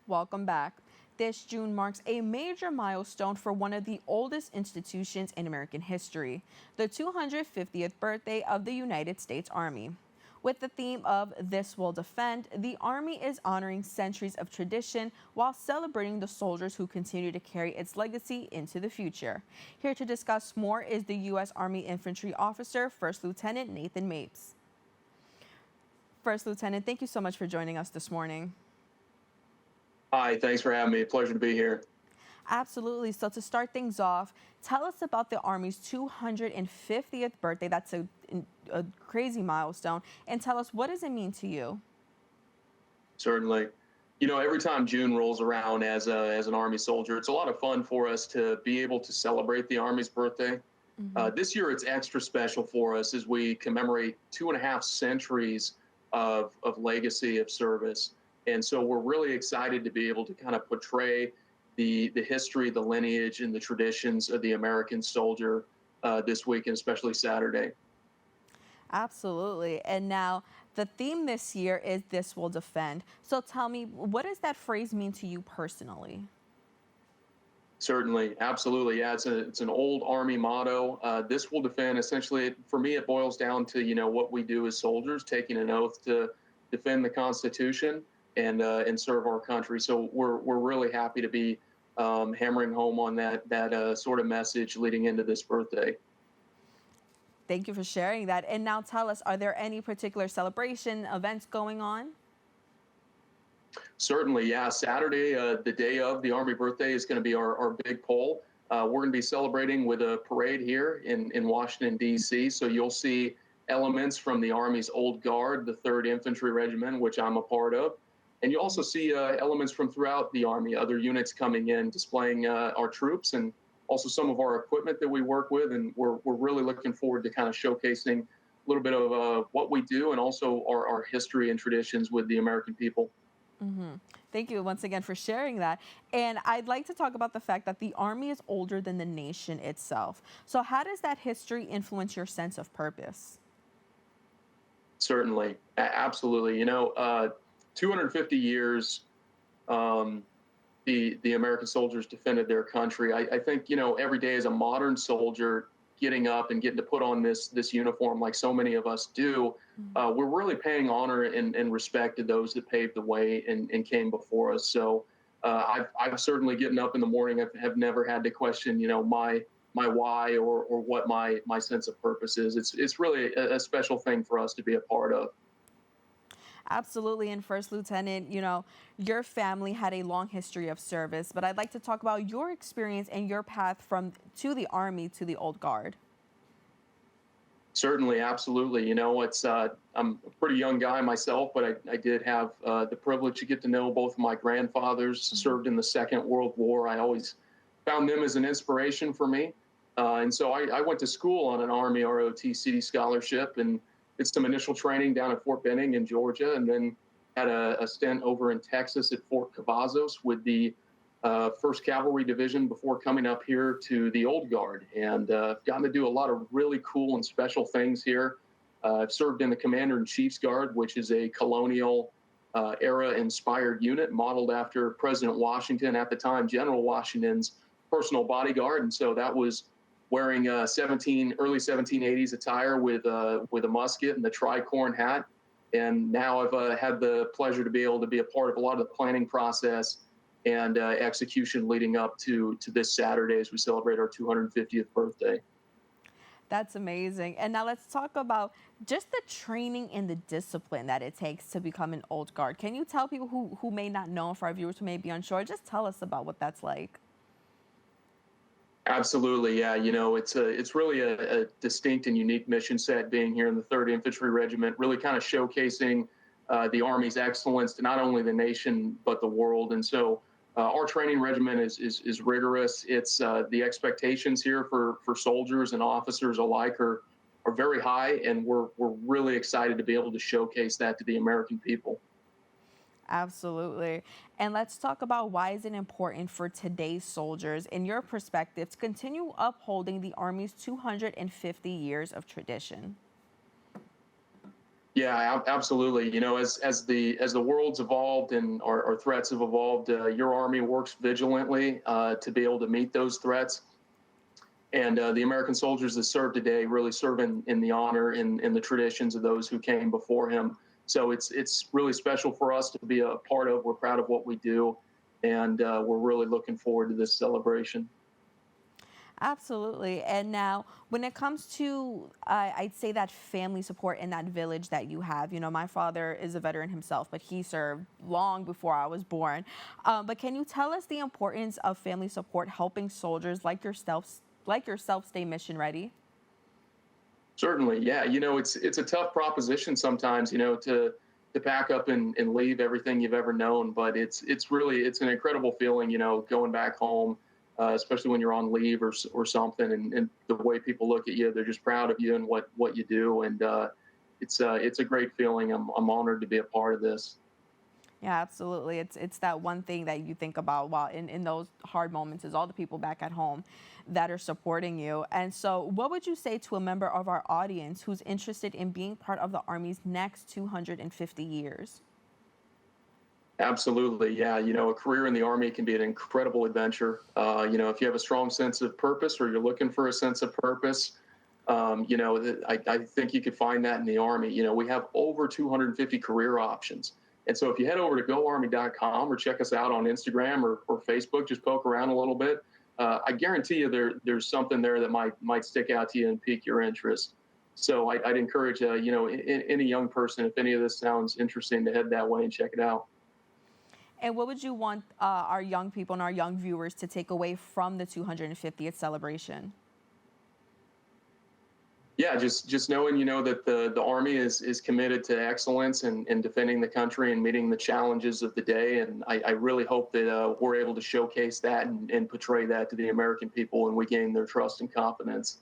Welcome back. This June marks a major milestone for one of the oldest institutions in American history, the 250th birthday of the United States Army. With the theme of This Will Defend, the Army is honoring centuries of tradition while celebrating the soldiers who continue to carry its legacy into the future. Here to discuss more is the U.S. Army Infantry Officer, First Lieutenant Nathan Mapes. First Lieutenant, thank you so much for joining us this morning. Hi, thanks for having me. Pleasure to be here. Absolutely. So to start things off, tell us about the Army's 250th birthday. That's a crazy milestone. And tell us, what does it mean to you? Certainly. Every time June rolls around as an Army soldier, it's a lot of fun for us to be able to celebrate the Army's birthday. This year, it's extra special for us as we commemorate 2.5 centuries of legacy of service. And so we're really excited to be able to kind of portray the history, the lineage, and the traditions of the American soldier this week, and especially Saturday. Absolutely. And now the theme this year is This Will Defend. So tell me, what does that phrase mean to you personally? Certainly, absolutely. Yeah, it's an old Army motto. This will defend. Essentially, for me, it boils down to what we do as soldiers, taking an oath to defend the Constitution and serve our country. So we're really happy to be hammering home on that sort of message leading into this birthday. Thank you for sharing that. And now tell us, are there any particular celebration events going on? Certainly, yeah. Saturday, the day of the Army birthday, is going to be our big poll. We're going to be celebrating with a parade here in Washington, D.C. So you'll see elements from the Army's Old Guard, the 3rd Infantry Regiment, which I'm a part of. And you also see elements from throughout the Army, other units coming in, displaying our troops and also some of our equipment that we work with. And we're really looking forward to kind of showcasing a little bit of what we do and also our history and traditions with the American people. Thank you once again for sharing that. And I'd like to talk about the fact that the Army is older than the nation itself. So how does that history influence your sense of purpose? Certainly, absolutely. 250 years, the American soldiers defended their country. I think every day as a modern soldier, getting up and getting to put on this uniform like so many of us do, we're really paying honor and respect to those that paved the way and came before us. So I've certainly getting up in the morning. Have never had to question my why or what my sense of purpose is. It's really a special thing for us to be a part of. Absolutely. And First Lieutenant, your family had a long history of service, but I'd like to talk about your experience and your path to the Army to the Old Guard. Certainly, absolutely. It's I'm a pretty young guy myself, but I did have the privilege to get to know both of my grandfathers, served in the Second World War. I always found them as an inspiration for me. And so I went to school on an Army ROTC scholarship and did some initial training down at Fort Benning in Georgia, and then had a stint over in Texas at Fort Cavazos with the 1st Cavalry Division before coming up here to the Old Guard. And I've gotten to do a lot of really cool and special things here. I've served in the Commander-in-Chief's Guard, which is a colonial era-inspired unit modeled after President Washington, at the time, General Washington's personal bodyguard. And so that was wearing early 1780s attire with a musket and the tricorn hat. And now I've had the pleasure to be able to be a part of a lot of the planning process and execution leading up to this Saturday as we celebrate our 250th birthday. That's amazing. And now let's talk about just the training and the discipline that it takes to become an Old Guard. Can you tell people who may not know, for our viewers who may be unsure, just tell us about what that's like? Absolutely, yeah. It's really a distinct and unique mission set being here in the 3rd Infantry Regiment, really kind of showcasing the Army's excellence to not only the nation but the world. And so our training regimen is rigorous. It's the expectations here for soldiers and officers alike are very high, and we're really excited to be able to showcase that to the American people. Absolutely. And let's talk about why is it important for today's soldiers, in your perspective, to continue upholding the Army's 250 years of tradition? Yeah, absolutely. As the world's evolved and our threats have evolved, your Army works vigilantly to be able to meet those threats. And the American soldiers that serve today really serve in the honor in the traditions of those who came before him. So it's really special for us to be a part of. We're proud of what we do, and we're really looking forward to this celebration. Absolutely. And now, when it comes to, I'd say that family support in that village that you have, my father is a veteran himself, but he served long before I was born. But can you tell us the importance of family support helping soldiers like yourself stay mission ready? Certainly, yeah. It's a tough proposition sometimes, to pack up and leave everything you've ever known. But it's an incredible feeling, going back home, especially when you're on leave or something, and the way people look at you, they're just proud of you and what you do, and it's a great feeling. I'm honored to be a part of this. Yeah, absolutely. It's that one thing that you think about while in those hard moments is all the people back at home that are supporting you. And so, what would you say to a member of our audience who's interested in being part of the Army's next 250 years? Absolutely, yeah. A career in the Army can be an incredible adventure. If you have a strong sense of purpose or you're looking for a sense of purpose, I think you could find that in the Army. We have over 250 career options. And so if you head over to goarmy.com or check us out on Instagram or Facebook, just poke around a little bit. I guarantee you there's something there that might stick out to you and pique your interest. So I'd encourage, any young person, if any of this sounds interesting, to head that way and check it out. And what would you want our young people and our young viewers to take away from the 250th celebration? Yeah, just knowing, that the Army is committed to excellence and defending the country and meeting the challenges of the day. And I really hope that we're able to showcase that and portray that to the American people, and we gain their trust and confidence.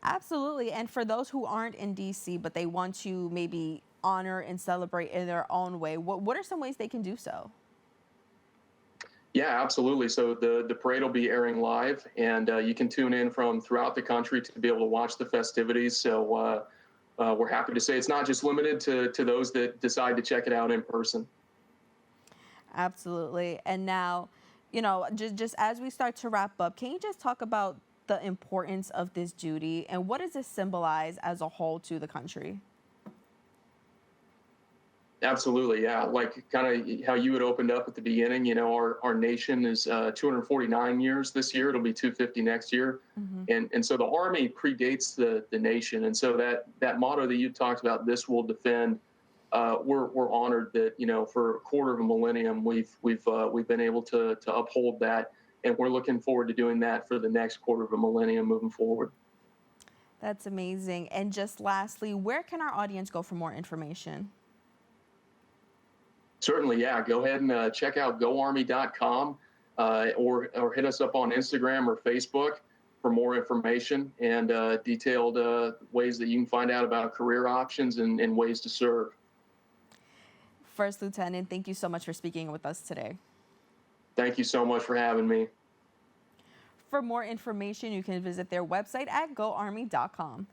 Absolutely. And for those who aren't in DC, but they want to maybe honor and celebrate in their own way, what are some ways they can do so? Yeah, absolutely. So the parade will be airing live, and you can tune in from throughout the country to be able to watch the festivities. So we're happy to say it's not just limited to those that decide to check it out in person. Absolutely. And now, just as we start to wrap up, can you just talk about the importance of this duty and what does this symbolize as a whole to the country? Absolutely, yeah. Like kind of how you had opened up at the beginning. Our nation is 249 years this year. It'll be 250 next year, Hmm. and so the Army predates the nation, and so that motto that you talked about, "This will defend." We're honored that for a quarter of a millennium we've been able to uphold that, and we're looking forward to doing that for the next quarter of a millennium moving forward. That's amazing. And just lastly, where can our audience go for more information? Certainly, yeah. Go ahead and check out goarmy.com, or hit us up on Instagram or Facebook for more information and detailed ways that you can find out about career options and ways to serve. First Lieutenant, thank you so much for speaking with us today. Thank you so much for having me. For more information, you can visit their website at goarmy.com.